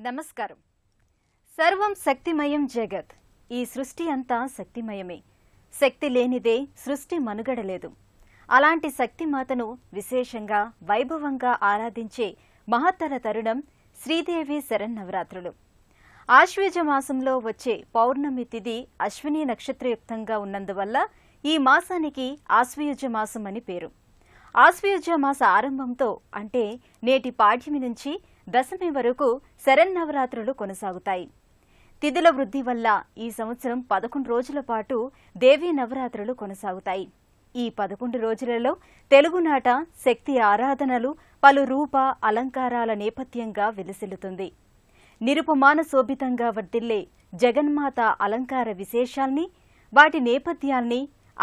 నమస్కారం. సర్వం శక్తిమయం జగత్. ఈ సృష్టి అంతా శక్తిమయమే. శక్తి లేనిదే సృష్టి మనుగడలేదు. అలాంటి శక్తిమాతను విశేషంగా వైభవంగా ఆరాధించే మహత్తర తరుణం శ్రీదేవి శరన్నవరాత్రులు. ఆశ్వయుజ మాసంలో వచ్చే పౌర్ణమి తిథి అశ్విని నక్షత్రయుక్తంగా ఉన్నందువల్ల ఈ మాసానికి ఆశ్వయుజ మాసం అని పేరు. ఆశ్వయుజ మాస ఆరంభంతో అంటే నేటి పాడ్యమి నుంచి దశమి వరకు శరన్నవరాత్రులు కొనసాగుతాయి. తిథుల వృద్ధి వల్ల ఈ సంవత్సరం 11 రోజుల పాటు దేవీ నవరాత్రులు కొనసాగుతాయి. ఈ 11 రోజులలో తెలుగునాట శక్తి ఆరాధనలు పలు రూప అలంకారాల నేపథ్యంగా వెలిసిల్లుతుంది. నిరుపమాన శోభితంగా వర్ధిల్లే జగన్మాత అలంకార విశేషాల్ని, వాటి నేపథ్యాల్ని,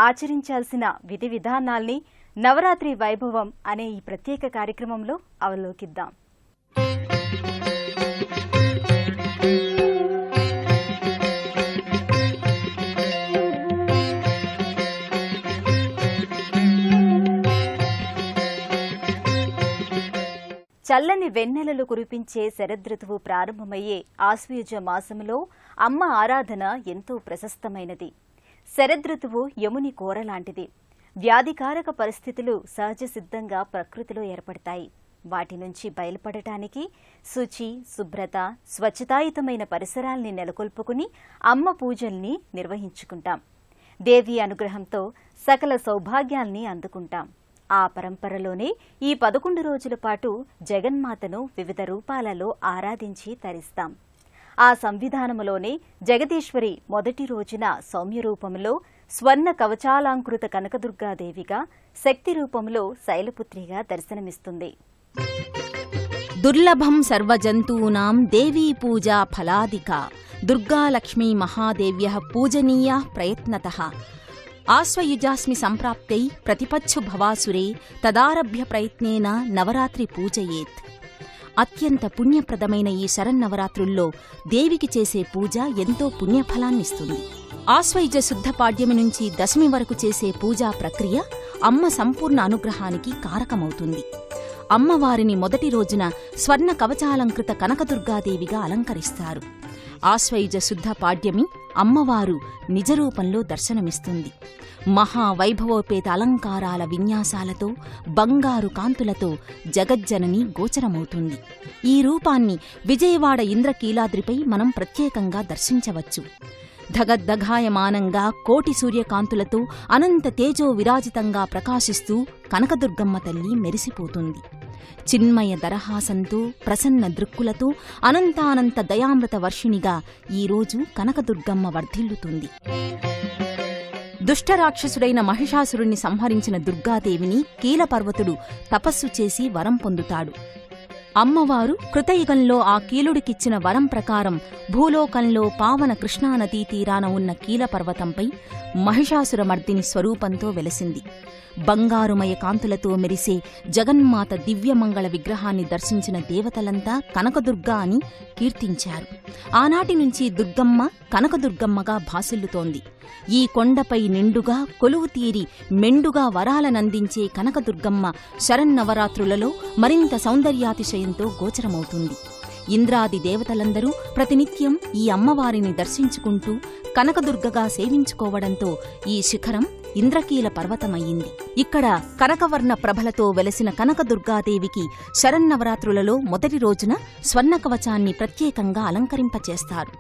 ఆచరించాల్సిన విధి విధానాల్ని నవరాత్రి వైభవం అనే ఈ ప్రత్యేక కార్యక్రమంలో అవలోకిద్దాం. చల్లని వెన్నెలలు కురిపించే శరదృతువు ప్రారంభమయ్యే ఆశ్వయుజ మాసంలో అమ్మ ఆరాధన ఎంతో ప్రశస్తమైనది. శరదృతువు యముని కోరలాంటిది. వ్యాధికారక పరిస్థితులు సహజ సిద్ధంగా ప్రకృతిలో ఏర్పడతాయి. వాటి నుంచి బయలుపడటానికి శుచి, శుభ్రత, స్వచ్ఛతాయుతమైన పరిసరాల్ని నెలకొల్పుకుని అమ్మ పూజల్ని నిర్వహించుకుంటాం. దేవి అనుగ్రహంతో సకల సౌభాగ్యాల్ని అందుకుంటాం. ఆ పరంపరలోనే ఈ 11 రోజుల పాటు జగన్మాతను వివిధ రూపాలలో ఆరాధించి తరిస్తాం. ఆ సంవిధానములోనే జగదీశ్వరి మొదటి రోజున సౌమ్య రూపంలో స్వర్ణ కవచాలంకృత కనకదుర్గాదేవిగా, శక్తి రూపంలో శైలపుత్రిగా దర్శనమిస్తుంది. దుర్లభం సర్వజంతూనాం దేవీ పూజా ఫలాదిక దుర్గాలక్ష్మీ మహాదేవ్యః పూజనీయా ప్రయత్నతః ఆశ్వయుజాస్మి సంప్రాప్తై ప్రతిపచ్చు భవాసురే తదారభ్య ప్రయత్నేన నవరాత్రి పూజయేత్. అత్యంత పుణ్యప్రదమైన ఈ శరన్నవరాత్రుల్లో దేవికి చేసే పూజ ఎంతో పుణ్యఫలాన్నిస్తుంది. ఆశ్వయుజ శుద్ధ పాడ్యమి నుంచి దశమి వరకు చేసే పూజా ప్రక్రియ అమ్మ సంపూర్ణ అనుగ్రహానికి కారకమవుతుంది. అమ్మవారిని మొదటి రోజున స్వర్ణ కవచాలంకృత కనకదుర్గాదేవిగా అలంకరిస్తారు. ఆశ్వయుజ శుద్ధ పాడ్యమి అమ్మవారు నిజరూపంలో దర్శనమిస్తుంది. మహావైభవోపేత అలంకారాల విన్యాసాలతో, బంగారు కాంతులతో జగజ్జనని గోచరమవుతుంది. ఈ రూపాన్ని విజయవాడ ఇంద్రకీలాద్రిపై మనం ప్రత్యేకంగా దర్శించవచ్చు. ధగద్ధగాయమానంగా కోటి సూర్యకాంతులతో అనంత తేజో విరాజితంగా ప్రకాశిస్తూ కనకదుర్గమ్మ తల్లి మెరిసిపోతుంది. చిన్మయ దరహాసంతో, ప్రసన్న దృక్కులతో అనంతానంత దయామృత వర్షిణిగా ఈరోజు కనకదుర్గమ్మ వర్ధిల్లుతుంది. దుష్టరాక్షసుడైన మహిషాసురుణ్ణి సంహరించిన దుర్గాదేవిని కీలపర్వతుడు తపస్సు చేసి వరం పొందుతాడు. అమ్మవారు కృతయుగంలో ఆ కీలుడికిచ్చిన వరం ప్రకారం భూలోకంలో పావన కృష్ణానదీ తీరాన ఉన్న కీలపర్వతంపై మహిషాసురమర్దిని స్వరూపంతో వెలసింది. బంగారుమయ కాంతులతో మెరిసే జగన్మాత దివ్యమంగళ విగ్రహాన్ని దర్శించిన దేవతలంతా కనకదుర్గా అని కీర్తించారు. ఆనాటి నుంచి దుర్గమ్మ కనకదుర్గమ్మగా భాసిల్లుతోంది. ఈ కొండపై నిండుగా కొలువు తీరి మెండుగా వరాలనందించే కనకదుర్గమ్మ శరన్నవరాత్రులలో మరింత సౌందర్యాతిశయంతో గోచరమవుతుంది. ఇంద్రాది దేవతలందరూ ప్రతినిత్యం ఈ అమ్మవారిని దర్శించుకుంటూ కనకదుర్గగా సేవించుకోవడంతో ఈ శిఖరం ఇంద్రకీల పర్వతమయ్యింది. ఇక్కడ కనకవర్ణ ప్రభలతో వెలసిన కనకదుర్గాదేవికి శరన్నవరాత్రులలో మొదటి రోజున స్వర్ణకవచాన్ని ప్రత్యేకంగా అలంకరింపచేస్తారు.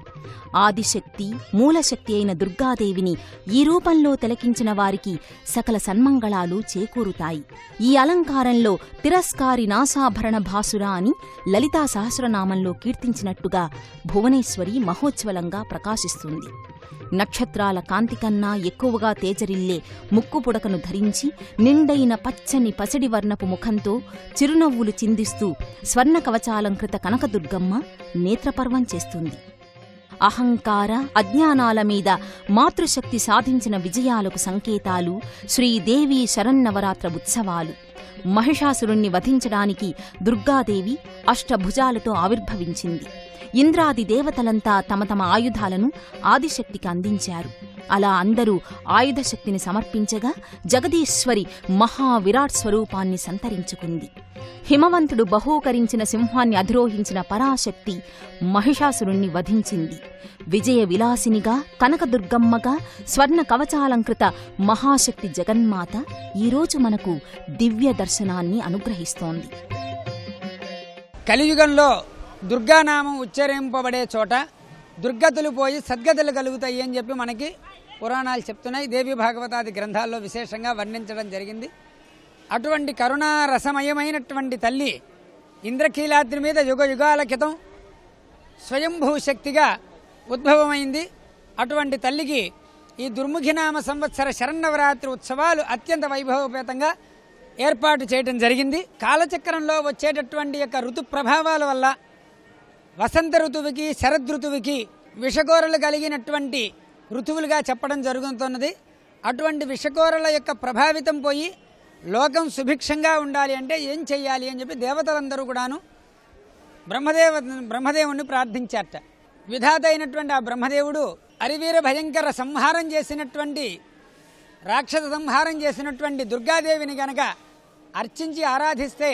ఆదిశక్తి, మూలశక్తి అయిన దుర్గాదేవిని ఈ రూపంలో తిలకించిన వారికి సకల సన్మంగళాలు చేకూరుతాయి. ఈ అలంకారంలో తిరస్కారి నాసాభరణ భాసురా అని లలితా సహస్రనామంలో కీర్తించినట్టుగా భువనేశ్వరి మహోజ్వలంగా ప్రకాశిస్తుంది. నక్షత్రాల కాంతికన్నా ఎక్కువగా తేజరిల్లే ముక్కుపుడకను ధరించి నిండైన పచ్చని పసిడి వర్ణపు ముఖంతో చిరునవ్వులు చిందిస్తూ స్వర్ణ కవచాలంకృత కనకదుర్గమ్మ నేత్రపర్వం చేస్తుంది. అహంకార, అజ్ఞానాల మీద మాతృశక్తి సాధించిన విజయాలకు సంకేతాలు శ్రీదేవి శరన్నవరాత్ర ఉత్సవాలు. మహిషాసురుణ్ణి వధించడానికి దుర్గాదేవి అష్టభుజాలతో ఆవిర్భవించింది. ఇంద్రాది దేవతలంతా తమ తమ ఆయుధాలను ఆదిశక్తికి అందించారు. అలా అందరూ ఆయుధశక్తిని సమర్పించగా జగదీశ్వరి మహావిరాట్ స్వరూపాన్ని సంతరించుకుంది. హిమవంతుడు బహూకరించిన సింహాన్ని అధిరోహించిన పరాశక్తి మహిషాసురుణ్ణి వధించింది. విజయ విలాసినిగా, కనకదుర్గమ్మగా, స్వర్ణ కవచాలంకృత మహాశక్తి జగన్మాత ఈరోజు మనకు దివ్య దర్శనాన్ని అనుగ్రహిస్తోంది. కలియుగంలో దుర్గానామం ఉచ్చరింపబడే చోట దుర్గతులు పోయి సద్గతులు కలుగుతాయి అని చెప్పి మనకి పురాణాలు చెప్తున్నాయి. దేవి భాగవతాది గ్రంథాల్లో విశేషంగా వర్ణించడం జరిగింది. అటువంటి కరుణారసమయమైనటువంటి తల్లి ఇంద్రకీలాద్రి మీద యుగ యుగాల క్రితం స్వయంభూ శక్తిగా ఉద్భవమైంది. అటువంటి తల్లికి ఈ దుర్ముఖినామ సంవత్సర శరన్నవరాత్రి ఉత్సవాలు అత్యంత వైభవపేతంగా ఏర్పాటు చేయడం జరిగింది. కాలచక్రంలో వచ్చేటటువంటి యొక్క ఋతు ప్రభావాల వల్ల వసంత ఋతువుకి, శరదృతువుకి విషకోరలు కలిగినటువంటి ఋతువులుగా చెప్పడం జరుగుతున్నది. అటువంటి విషకోరల యొక్క ప్రభావితం పోయి లోకం సుభిక్షంగా ఉండాలి అంటే ఏం చెయ్యాలి అని చెప్పి దేవతలందరూ కూడాను బ్రహ్మదేవుణ్ణి ప్రార్థించారట. విధాత అయినటువంటి ఆ బ్రహ్మదేవుడు అరివీర భయంకర సంహారం చేసినటువంటి, రాక్షస సంహారం చేసినటువంటి దుర్గాదేవిని గనక అర్చించి ఆరాధిస్తే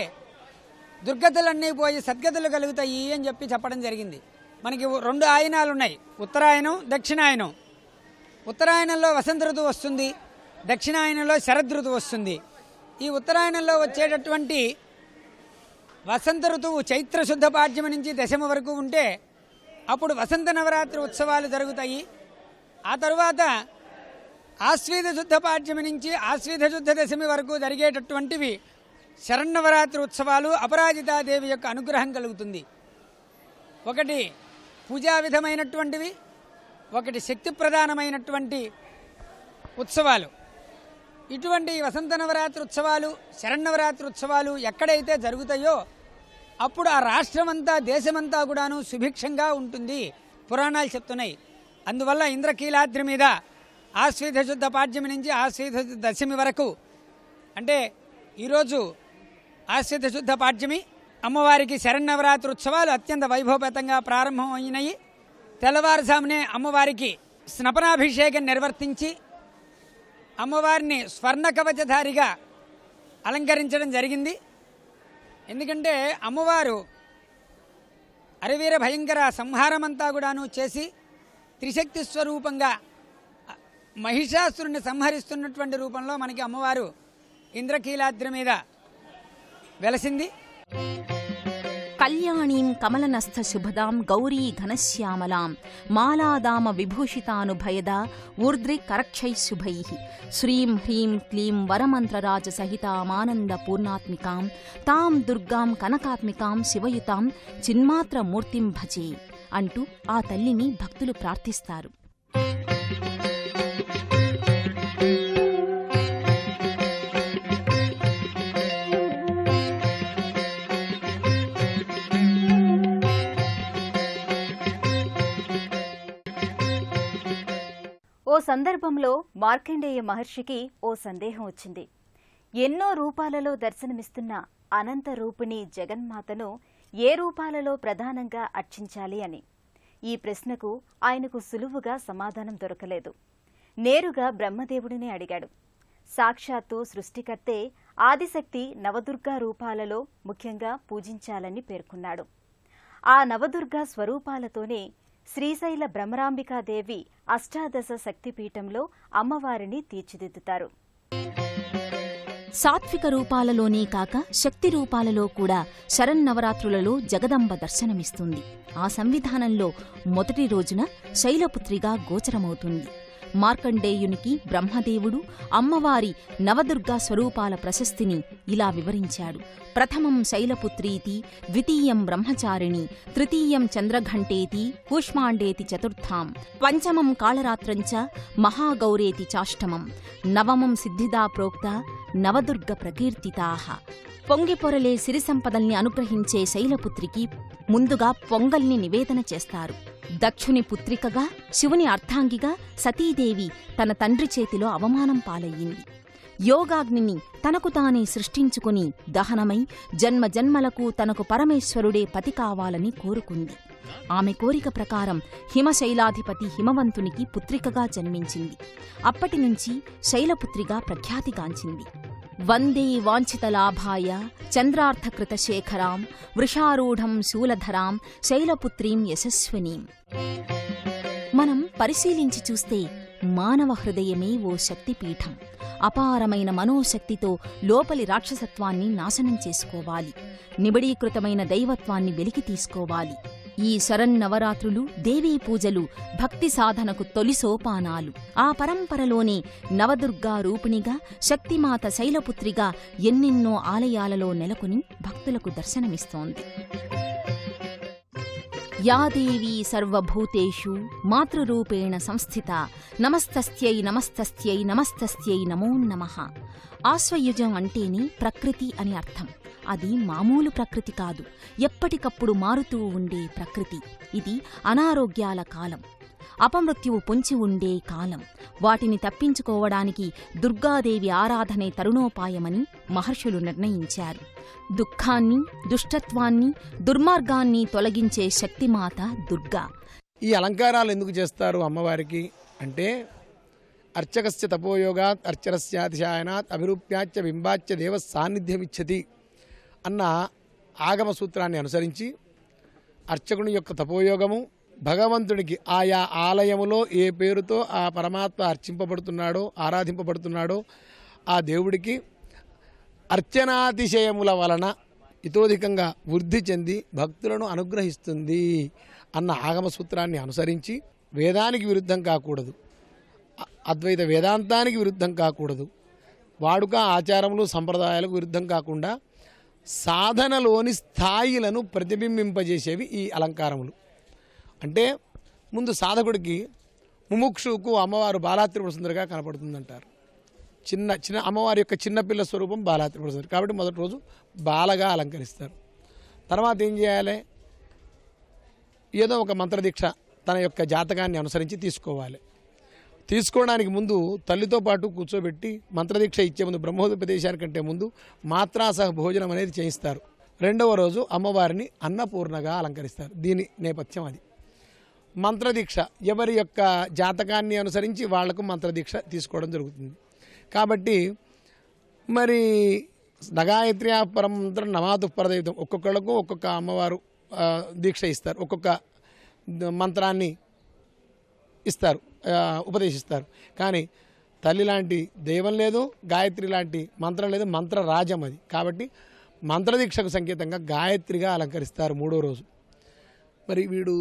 దుర్గతులన్నీ పోయి సద్గతులు కలుగుతాయి అని చెప్పి చెప్పడం జరిగింది. మనకి 2 ఆయనాలు ఉన్నాయి, ఉత్తరాయణం, దక్షిణాయనం. ఉత్తరాయణంలో వసంత ఋతువు వస్తుంది, దక్షిణాయనంలో శరదృతువు వస్తుంది. ఈ ఉత్తరాయణంలో వచ్చేటటువంటి వసంత ఋతువు చైత్రశుద్ధ పాడ్యమి నుంచి దశమి వరకు ఉంటే అప్పుడు వసంత నవరాత్రి ఉత్సవాలు జరుగుతాయి. ఆ తరువాత ఆశ్వీధ శుద్ధ పాడ్యమి నుంచి ఆశ్వీధ శుద్ధ దశమి వరకు జరిగేటటువంటివి శరన్నవరాత్రి ఉత్సవాలు. అపరాజితాదేవి యొక్క అనుగ్రహం కలుగుతుంది. ఒకటి పూజా విధమైనటువంటివి, ఒకటి శక్తి ప్రధానమైనటువంటి ఉత్సవాలు. ఇటువంటి వసంత నవరాత్రి ఉత్సవాలు, శరన్నవరాత్రి ఉత్సవాలు ఎక్కడైతే జరుగుతాయో అప్పుడు ఆ రాష్ట్రమంతా, దేశమంతా కూడాను సుభిక్షంగా ఉంటుంది పురాణాలు చెప్తున్నాయి. అందువల్ల ఇంద్రకీలాద్రి మీద ఆశ్వీధ శుద్ధ పాడ్యమి నుంచి ఆశ్వీధ దశమి వరకు, అంటే ఈరోజు ఆశ్వీధ శుద్ధ పాడ్యమి, అమ్మవారికి శరన్నవరాత్రి ఉత్సవాలు అత్యంత వైభవపేతంగా ప్రారంభమైనాయి. తెల్లవారుజామునే అమ్మవారికి స్నపనాభిషేకం నిర్వర్తించి అమ్మవారిని స్వర్ణ కవచధారిగా అలంకరించడం జరిగింది. ఎందుకంటే అమ్మవారు అరివీర భయంకర సంహారమంతా కూడాను చేసి త్రిశక్తి స్వరూపంగా మహిషాసురుణ్ణి సంహరిస్తున్నటువంటి రూపంలో మనకి అమ్మవారు ఇంద్రకీలాద్రి మీద వెలసింది. కళ్యాణీం కమలనస్థ శుభదాం గౌరీ ఘనశ్యామలాం మాలాదామ విభూషితానుభయదా ఊర్ధ్రి కరక్షైశుభైః శ్రీం హ్రీం క్లీం వరమంత్రరాజ సహితామానంద పూర్ణాత్మికాం తాం దుర్గాం కనకాత్మికాం శివయుతాం చిన్మాత్ర మూర్తిం భజే అంటూ ఆ తల్లిని భక్తులు ప్రార్థిస్తారు. ఓ సందర్భంలో మార్కండేయ మహర్షికి ఓ సందేహం వచ్చింది. ఎన్నో రూపాలలో దర్శనమిస్తున్న అనంత రూపిణి జగన్మాతను ఏ రూపాలలో ప్రధానంగా అర్చించాలి అని. ఈ ప్రశ్నకు ఆయనకు సులువుగా సమాధానం దొరకలేదు. నేరుగా బ్రహ్మదేవుడిని అడిగాడు. సాక్షాత్తు సృష్టికర్తే ఆదిశక్తి నవదుర్గా రూపాలలో ముఖ్యంగా పూజించాలని పేర్కొన్నాడు. ఆ నవదుర్గా స్వరూపాలతోనే శ్రీశైల భ్రమరాంబికాదేవి అష్టాదశ శక్తిపీఠంలో అమ్మవారిని తీర్చిదిద్దుతారు. సాత్విక రూపాలలోనే కాక శక్తి రూపాలలో కూడా శరన్నవరాత్రులలో జగదంబ దర్శనమిస్తుంది. ఆ సంవిధానంలో మొదటి రోజున శైలపుత్రిగా గోచరమవుతుంది. మార్కండేయునికి బ్రహ్మదేవుడు అమ్మవారి నవదుర్గా స్వరూపాల ప్రశస్తిని ఇలా వివరించాడు. ప్రథమం శైలపుత్రీతి, ద్వితీయం బ్రహ్మచారిణి, తృతీయం చంద్రఘంటేతి, కూష్మాండేతి చతుర్థాం, పంచమం కాళరాత్రంచ మహాగౌరేతి చాష్టమం, నవమం సిద్ధిదా ప్రోక్త నవదుర్గ ప్రకీర్తితాః. పొంగిపొరలే సిరి సంపదల్ని అనుగ్రహించే శైలపుత్రికి ముందుగా పొంగల్ని నివేదన చేస్తారు. దక్షుని పుత్రికగా, శివుని అర్ధాంగిగా సతీదేవి తన తండ్రి చేతిలో అవమానం పాలయ్యింది. యోగాగ్నిని తనకు తానే సృష్టించుకుని దహనమై జన్మజన్మలకు తనకు పరమేశ్వరుడే పతి కావాలని కోరుకుంది. ఆమె కోరిక ప్రకారం హిమశైలాధిపతి హిమవంతునికి పుత్రికగా జన్మించింది. అప్పటినుంచి శైలపుత్రిగా ప్రఖ్యాతిగాంచింది. వందే వాంఛితలాభాయ చంద్రార్థకృతశేఖరాం వృషారూఢం శూలధరాం శైలపుత్రీం యశస్వినీం. మనం పరిశీలించి చూస్తే మానవ హృదయమే ఓ శక్తిపీఠం. అపారమైన మనోశక్తితో లోపలి రాక్షసత్వాన్ని నాశనం చేసుకోవాలి, నిబిడీకృతమైన దైవత్వాన్ని వెలికి తీసుకోవాలి. ఈ శరన్నవరాత్రులు, దేవీ పూజలు భక్తి సాధనకు తొలి సోపానాలు. ఆ పరంపరలోనే నవదుర్గా రూపిణిగా, శక్తిమాత శైలపుత్రిగా ఎన్నెన్నో ఆలయాలలో నెలకొని భక్తులకు దర్శనమిస్తోంది. యా దేవీ సర్వభూతేషు మాతృరూపేణ సంస్థిత నమస్తస్యై నమస్తస్యై నమస్తస్యై నమో నమః. ఆశ్వయుజం అంటేనే ప్రకృతి అని అర్థం. అది మామూలు ప్రకృతి కాదు, ఎప్పటికప్పుడు మారుతూ ఉండే ప్రకృతి. ఇది అనారోగ్యాల కాలం, అపమృత్యువు పొంచి ఉండే కాలం. వాటిని తప్పించుకోవడానికి దుర్గాదేవి ఆరాధనే తరుణోపాయమని మహర్షులు నిర్ణయించారు. దుఃఖాన్ని, దుష్టత్వాన్ని, దుర్మార్గాన్ని తొలగించే శక్తిమాత దుర్గా. ఈ అలంకారాలు ఎందుకు చేస్తారు అమ్మవారికి అంటే, అర్చకస్య తపోయోగాత్ అర్చనస్యాతిశాయనాత్ అభిరూప్యాచ్య బింబాచ్య దేవ సాన్నిధ్యమిచ్చతి అన్న ఆగమ సూత్రాన్ని అనుసరించి అర్చకుని యొక్క తపోయోగము భగవంతుడికి ఆయా ఆలయములో ఏ పేరుతో ఆ పరమాత్మ అర్చింపబడుతున్నాడో, ఆరాధింపబడుతున్నాడో ఆ దేవుడికి అర్చనాతిశయముల వలన ఇతోధికంగా వృద్ధి చెంది భక్తులను అనుగ్రహిస్తుంది అన్న ఆగమ సూత్రాన్ని అనుసరించి వేదానికి విరుద్ధం కాకూడదు, అద్వైత వేదాంతానికి విరుద్ధం కాకూడదు, వాడుక ఆచారములు సంప్రదాయాలకు విరుద్ధం కాకుండా సాధనలోని స్థాయిలను ప్రతిబింబింపజేసేవి ఈ అలంకారములు. అంటే ముందు సాధకుడికి, ముముక్షువుకు అమ్మవారు బాలాత్రిపుర సుందరిగా కనపడుతుందంటారు. చిన్న అమ్మవారి యొక్క చిన్నపిల్ల స్వరూపం బాలాత్రిపుర సుందరి కాబట్టి మొదటి రోజు బాలగా అలంకరిస్తారు. తర్వాత ఏం చేయాలి, ఏదో ఒక మంత్రదీక్ష తన యొక్క జాతకాన్ని అనుసరించి తీసుకోవాలి. తీసుకోవడానికి ముందు తల్లితో పాటు కూర్చోబెట్టి మంత్రదీక్ష ఇచ్చే ముందు, బ్రహ్మోపదేశానికంటే ముందు మాత్రాసహ భోజనం అనేది చేయిస్తారు. రెండవ రోజు అమ్మవారిని అన్నపూర్ణగా అలంకరిస్తారు. దీని నేపథ్యం అది. మంత్రదీక్ష ఎవరి యొక్క జాతకాన్ని అనుసరించి వాళ్లకు మంత్రదీక్ష తీసుకోవడం జరుగుతుంది. కాబట్టి మరి నగాయత్ర్యా పరమంత్రం నమాతు పరదైతం, ఒక్కొక్కళ్ళకు ఒక్కొక్క అమ్మవారు దీక్ష ఇస్తారు, ఒక్కొక్క మంత్రాన్ని ఇస్తారు, ఉపదేశిస్తారు. కానీ తల్లి లాంటి దైవం లేదు, గాయత్రి లాంటి మంత్రం లేదు, మంత్రరాజం అది. కాబట్టి మంత్రదీక్షకు సంకేతంగా గాయత్రిగా అలంకరిస్తారు మూడో రోజు. మరి వీడు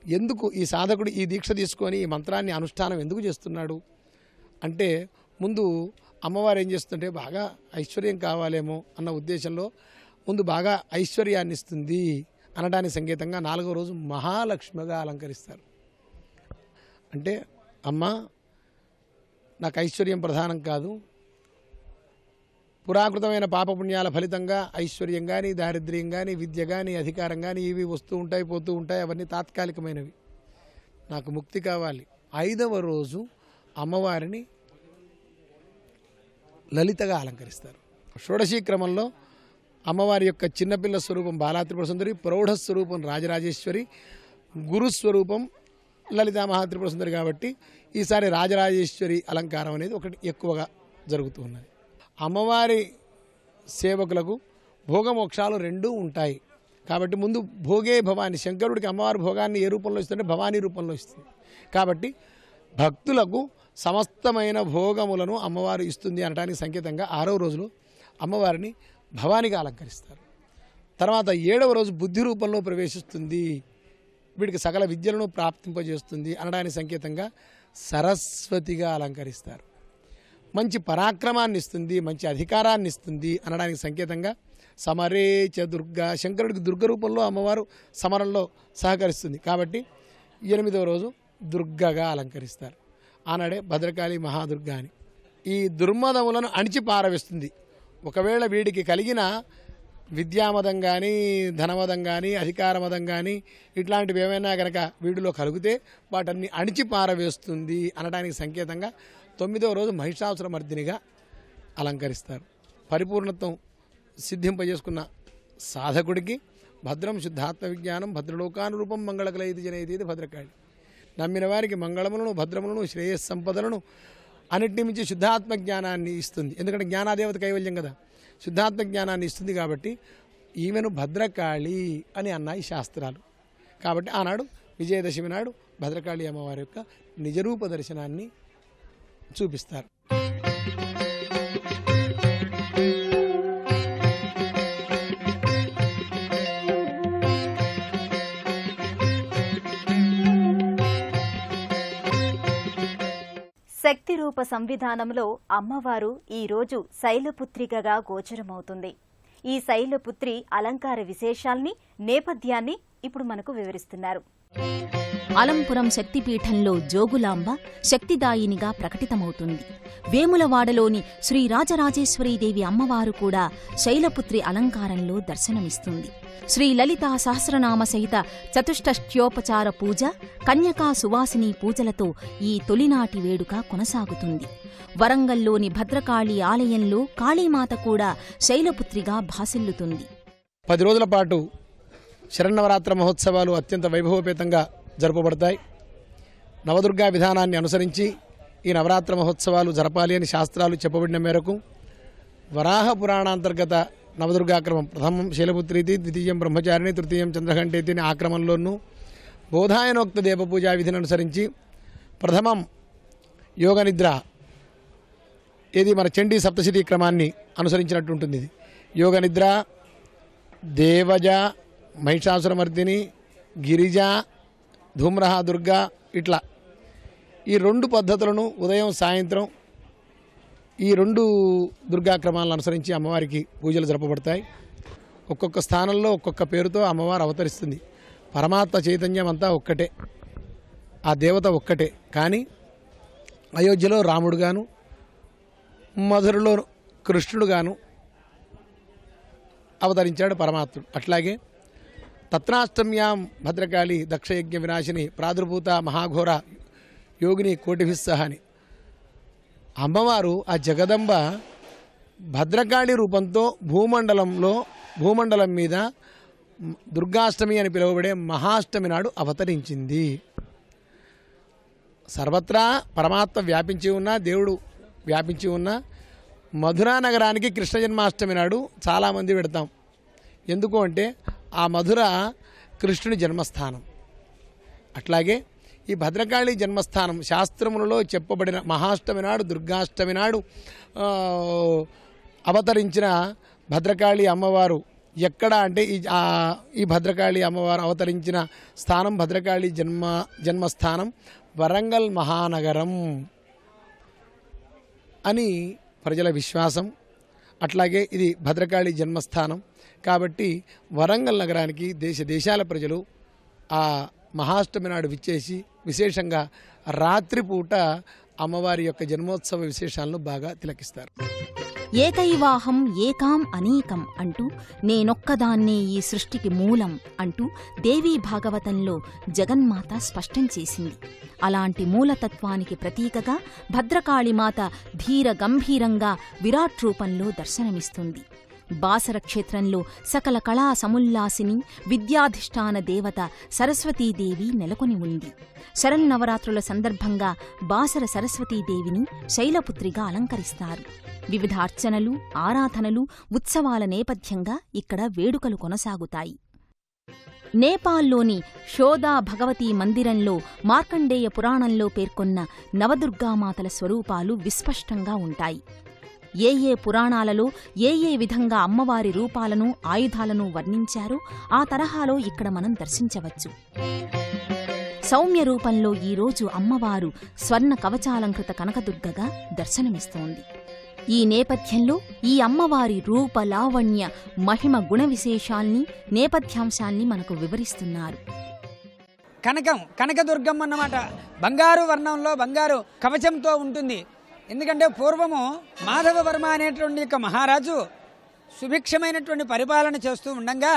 ఎందుకు, ఈ సాధకుడు ఈ దీక్ష తీసుకొని ఈ మంత్రాన్ని అనుష్ఠానం ఎందుకు చేస్తున్నాడు అంటే, ముందు అమ్మవారు ఏం చేస్తుంటే బాగా ఐశ్వర్యం కావాలేమో అన్న ఉద్దేశంలో ముందు బాగా ఐశ్వర్యాన్ని ఇస్తుంది అనడానికి సంకేతంగా 4వ రోజు మహాలక్ష్మిగా అలంకరిస్తారు. అంటే అమ్మ నాకు ఐశ్వర్యం ప్రధానం కాదు, పురాకృతమైన పాపపుణ్యాల ఫలితంగా ఐశ్వర్యం కానీ, దారిద్ర్యం కానీ, విద్య కానీ, అధికారం కానీ ఇవి వస్తూ ఉంటాయి, పోతూ ఉంటాయి, అవన్నీ తాత్కాలికమైనవి, నాకు ముక్తి కావాలి. 5వ రోజు అమ్మవారిని లలితగా అలంకరిస్తారు. షోడశీ క్రమంలో అమ్మవారి యొక్క చిన్నపిల్ల స్వరూపం బాలాత్రిపుర సుందరి, ప్రౌఢ స్వరూపం రాజరాజేశ్వరి, గురుస్వరూపం లలితా మహాత్రిపుర సుందరి. కాబట్టి ఈసారి రాజరాజేశ్వరి అలంకారం అనేది ఒకటి ఎక్కువగా జరుగుతూ ఉన్నది. అమ్మవారి సేవకులకు భోగమోక్షాలు రెండూ ఉంటాయి. కాబట్టి ముందు భోగే భవాని, శంకరుడికి అమ్మవారి భోగాన్ని ఏ రూపంలో ఇస్తుంటే భవానీ రూపంలో ఇస్తుంది. కాబట్టి భక్తులకు సమస్తమైన భోగములను అమ్మవారు ఇస్తుంది అనడానికి సంకేతంగా 6వ రోజులో అమ్మవారిని భవానిగా అలంకరిస్తారు. తర్వాత 7వ రోజు బుద్ధి రూపంలో ప్రవేశిస్తుంది, వీడికి సకల విద్యలను ప్రాప్తింపజేస్తుంది అనడానికి సంకేతంగా సరస్వతిగా అలంకరిస్తారు. మంచి పరాక్రమాన్ని ఇస్తుంది, మంచి అధికారాన్ని ఇస్తుంది అనడానికి సంకేతంగా సమరే చ దుర్గా, శంకరుడికి దుర్గ రూపంలో అమ్మవారు సమరంలో సహకరిస్తుంది. కాబట్టి 8వ రోజు దుర్గగా అలంకరిస్తారు. ఆనాడే భద్రకాళి మహాదుర్గా అని. ఈ దుర్మదములను అణిచి పారవేస్తుంది. ఒకవేళ వీడికి కలిగిన విద్యామదం కానీ, ధనమదం కానీ, అధికారమదం కానీ ఇట్లాంటివి ఏమైనా కనుక వీడిలో కలిగితే వాటన్ని అణిచి పారవేస్తుంది అనడానికి సంకేతంగా 9వ రోజు మహిషాసురమర్దినిగా అలంకరిస్తారు. పరిపూర్ణత్వం సిద్ధింపజేసుకున్న సాధకుడికి భద్రం శుద్ధాత్మ విజ్ఞానం భద్రలోకానురూపం మంగళకలైతి జనైతి భద్రకాళి. నమ్మిన వారికి మంగళములను, భద్రములను, శ్రేయస్సంపదలను, అన్నిటిని మించి శుద్ధాత్మ జ్ఞానాన్ని ఇస్తుంది. ఎందుకంటే జ్ఞానాదేవత కైవల్యం కదా, శుద్ధాత్మ జ్ఞానాన్ని ఇస్తుంది. కాబట్టి ఈమెను భద్రకాళి అని అన్నాయి శాస్త్రాలు. కాబట్టి ఆనాడు విజయదశమి నాడు భద్రకాళి అమ్మవారి యొక్క నిజరూప దర్శనాన్ని చూపిస్తారు. శక్తి రూప సంవిధానంలో అమ్మవారు ఈరోజు శైలపుత్రికగా గోచరమవుతుంది. ఈ శైలపుత్రి అలంకార విశేషాల్ని, నేపథ్యాన్ని ఇప్పుడు మనకు వివరిస్తున్నారు. అలంపురం శక్తిపీఠంలో జోగులాంబ శక్తిదాయినిగా ప్రకటితమవుతుంది. వేములవాడలోని శ్రీ రాజరాజేశ్వరీదేవి అమ్మవారు కూడా శైలపుత్రి అలంకారంలో దర్శనమిస్తుంది. శ్రీ లలితా సహస్రనామ సహిత చతుష్టష్ట్యోపచార పూజ, కన్యకా సువాసిని పూజలతో ఈ తొలినాటి వేడుక కొనసాగుతుంది. వరంగల్లోని భద్రకాళి ఆలయంలో కాళీమాత కూడా శైలపుత్రిగా భాసిల్లుతుంది. 10 రోజుల పాటు శరన్నవరాత్ర మహోత్సవాలు అత్యంత వైభవోపేతంగా జరపబడతాయి. నవదుర్గా విధానాన్ని అనుసరించి ఈ నవరాత్ర మహోత్సవాలు జరపాలి అని శాస్త్రాలు చెప్పబడిన మేరకు వరాహ పురాణాంతర్గత నవదుర్గాక్రమం ప్రథమం శైలపుత్రీతి, ద్వితీయం బ్రహ్మచారిణి, తృతీయం చంద్రఘంటేతి అనే ఆక్రమంలోనూ బోధాయనోక్త దేవపూజా విధిని అనుసరించి ప్రథమం యోగనిద్ర, ఇది మన చండీ సప్తశతీ క్రమాన్ని అనుసరించినట్టు ఉంటుంది. ఇది యోగనిద్ర, దేవజ, మహిషాసురమర్దిని, గిరిజ, ధూమ్రహ దుర్గా, ఇట్లా ఈ 2 పద్ధతులను ఉదయం సాయంత్రం ఈ 2 దుర్గాక్రమాలను అనుసరించి అమ్మవారికి పూజలు జరపబడతాయి. ఒక్కొక్క స్థానంలో ఒక్కొక్క పేరుతో అమ్మవారు అవతరిస్తుంది. పరమాత్మ చైతన్యం అంతా ఒక్కటే, ఆ దేవత ఒక్కటే. కానీ అయోధ్యలో రాముడుగాను, మధురలో కృష్ణుడుగాను అవతరించాడు పరమాత్ముడు. అట్లాగే తత్రాష్టమ్యాం భద్రకాళి దక్షయజ్ఞ వినాశిని ప్రాదుర్భూత మహాఘోర యోగిని కోటిభిస్సహ అని అమ్మవారు ఆ జగదంబ భద్రకాళి రూపంతో భూమండలం మీద దుర్గాష్టమి అని పిలువబడే మహాష్టమి నాడు అవతరించింది. సర్వత్రా పరమాత్మ వ్యాపించి ఉన్న, దేవుడు వ్యాపించి ఉన్న మధురా నగరానికి కృష్ణ జన్మాష్టమి నాడు చాలామంది పెడతాం. ఎందుకు అంటే ఆ మధుర కృష్ణుని జన్మస్థానం. అట్లాగే ఈ భద్రకాళి జన్మస్థానం శాస్త్రములలో చెప్పబడిన మహాష్టమి నాడు, దుర్గాష్టమి నాడు అవతరించిన భద్రకాళి అమ్మవారు ఎక్కడ అంటే ఈ భద్రకాళి అమ్మవారు అవతరించిన స్థానం, భద్రకాళి జన్మస్థానం వరంగల్ మహానగరం అని ప్రజల విశ్వాసం. అట్లాగే ఇది భద్రకాళి జన్మస్థానం కాబట్టి వరంగల్ నగరానికి దేశాల ప్రజలు ఆ మహాష్టమి నాడు విచ్చేసి విశేషంగా రాత్రిపూట అమ్మవారి యొక్క జన్మోత్సవ విశేషాలను బాగా తిలకిస్తారు. ఏకైవాహం ఏకాం అనేకం అంటూ నేనొక్కదాన్నే ఈ సృష్టికి మూలం అంటూ దేవీ భాగవతంలో జగన్మాత స్పష్టం చేసింది. అలాంటి మూలతత్వానికి ప్రతీకగా భద్రకాళిమాత ధీర గంభీరంగా విరాట్ రూపంలో దర్శనమిస్తుంది. బాసర క్షేత్రంలో సకల కళా సముల్లాసిని విద్యాధిష్టాన దేవత సరస్వతీదేవి నెలకొని ఉంది. శరన్నవరాత్రుల సందర్భంగా బాసర సరస్వతీదేవిని శైలపుత్రిగా అలంకరిస్తారు. వివిధ అర్చనలు, ఆరాధనలు, ఉత్సవాల నేపథ్యంగా ఇక్కడ వేడుకలు కొనసాగుతాయి. నేపాల్లోని షోదా భగవతీ మందిరంలో మార్కండేయ పురాణంలో పేర్కొన్న నవదుర్గామాతల స్వరూపాలు విస్పష్టంగా ఉంటాయి. ఏ పురాణాలలో ఏ విధంగా అమ్మవారి రూపాలను, ఆయుధాలను వర్ణించారో ఆ తరహాలో ఇక్కడ మనం దర్శించవచ్చు. సౌమ్య రూపంలో ఈరోజు అమ్మవారు స్వర్ణ కవచాలంకృత కనకదుర్గగా దర్శనమిస్తోంది. ఈ నేపథ్యంలో ఈ అమ్మవారి రూప, లావణ్య, మహిమ, గుణ విశేషాల్ని, నేపథ్యాంశాల్ని మనకు వివరిస్తున్నారు. కనకదుర్గం అన్నమాట బంగారు వర్ణంలో బంగారు కవచంతో ఉంటుంది. ఎందుకంటే పూర్వము మాధవవర్మ అనేటువంటి యొక్క మహారాజు సుభిక్షమైనటువంటి పరిపాలన చేస్తూ ఉండగా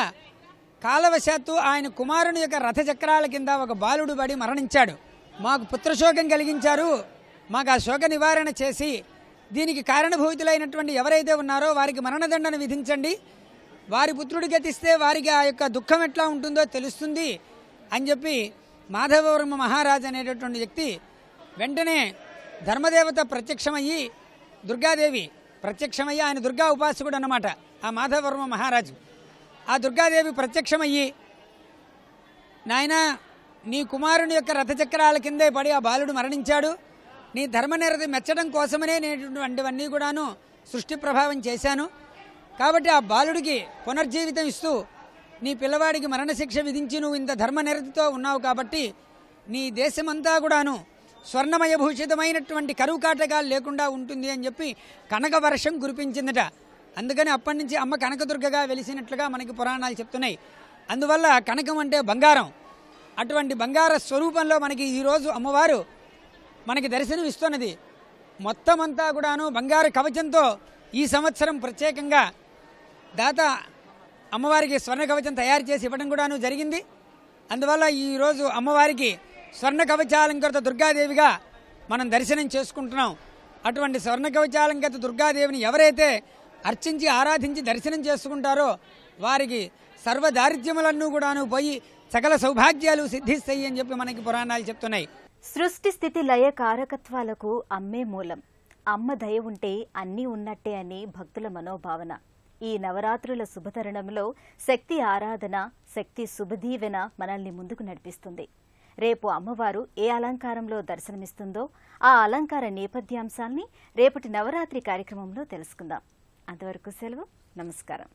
కాలవశాత్తు ఆయన కుమారుని యొక్క రథచక్రాల కింద ఒక బాలుడు పడి మరణించాడు. మాకు పుత్రశోకం కలిగించారు, మాకు ఆ శోక నివారణ చేసి దీనికి కారణభూతులైనటువంటి ఎవరైతే ఉన్నారో వారికి మరణదండను విధించండి, వారి పుత్రుడి గతిస్తే వారికి ఆ యొక్క దుఃఖం ఎట్లా ఉంటుందో తెలుస్తుంది అని చెప్పి మాధవవర్మ మహారాజు అనేటటువంటి వ్యక్తి వెంటనే ధర్మదేవత ప్రత్యక్షమయ్యి దుర్గాదేవి ప్రత్యక్షమయ్యి, ఆయన దుర్గా ఉపాసకుడు అన్నమాట ఆ మాధవవర్మ మహారాజు. ఆ దుర్గాదేవి ప్రత్యక్షమయ్యి, నాయనా నీ కుమారుని యొక్క రథచక్రాల కిందే పడి ఆ బాలుడు మరణించాడు, నీ ధర్మనిరతి మెచ్చడం కోసమనే నేటువంటివన్నీ కూడాను సృష్టి ప్రభావం చేశాను, కాబట్టి ఆ బాలుడికి పునర్జీవితం ఇస్తూ నీ పిల్లవాడికి మరణశిక్ష విధించి నువ్వు ఇంత ధర్మనిరతితో ఉన్నావు కాబట్టి నీ దేశమంతా కూడాను స్వర్ణమయ భూషితమైనటువంటి కరువు కాటకాలు లేకుండా ఉంటుంది అని చెప్పి కనక వర్షం కురిపించిందట. అందుకని అప్పటి నుంచి అమ్మ కనకదుర్గగా వెలిసినట్లుగా మనకి పురాణాలు చెప్తున్నాయి. అందువల్ల కనకం అంటే బంగారం. అటువంటి బంగార స్వరూపంలో మనకి ఈరోజు అమ్మవారు మనకి దర్శనం ఇస్తున్నది. మొత్తం అంతా కూడాను బంగారు కవచంతో ఈ సంవత్సరం ప్రత్యేకంగా దాత అమ్మవారికి స్వర్ణ కవచం తయారు చేసి ఇవ్వడం కూడాను జరిగింది. అందువల్ల ఈరోజు అమ్మవారికి స్వర్ణ కవచాలంకృత దుర్గాదేవిగా మనం దర్శనం చేసుకుంటున్నాం. అటువంటి స్వర్ణ కవచాలంకృత దుర్గాదేవిని ఎవరైతే అర్చించి ఆరాధించి దర్శనం చేసుకుంటారో వారికి సర్వదారిద్ర్యములన్నీ కూడాను పోయి సకల సౌభాగ్యాలు సిద్ధిస్తాయి అని చెప్పి మనకి పురాణాలు చెప్తున్నాయి. సృష్టి స్థితి లయ కారకత్వాలకు అమ్మే మూలం. అమ్మ దయ ఉంటే అన్నీ ఉన్నట్టే అని భక్తుల మనోభావన. ఈ నవరాత్రుల శుభతరుణంలో శక్తి ఆరాధన, శక్తి శుభదీవెన మనల్ని ముందుకు నడిపిస్తుంది. రేపు అమ్మవారు ఏ అలంకారంలో దర్శనమిస్తుందో ఆ అలంకార నేపథ్యాంశాల్ని రేపటి నవరాత్రి కార్యక్రమంలో తెలుసుకుందాం. అంతవరకు సెలవు. నమస్కారం.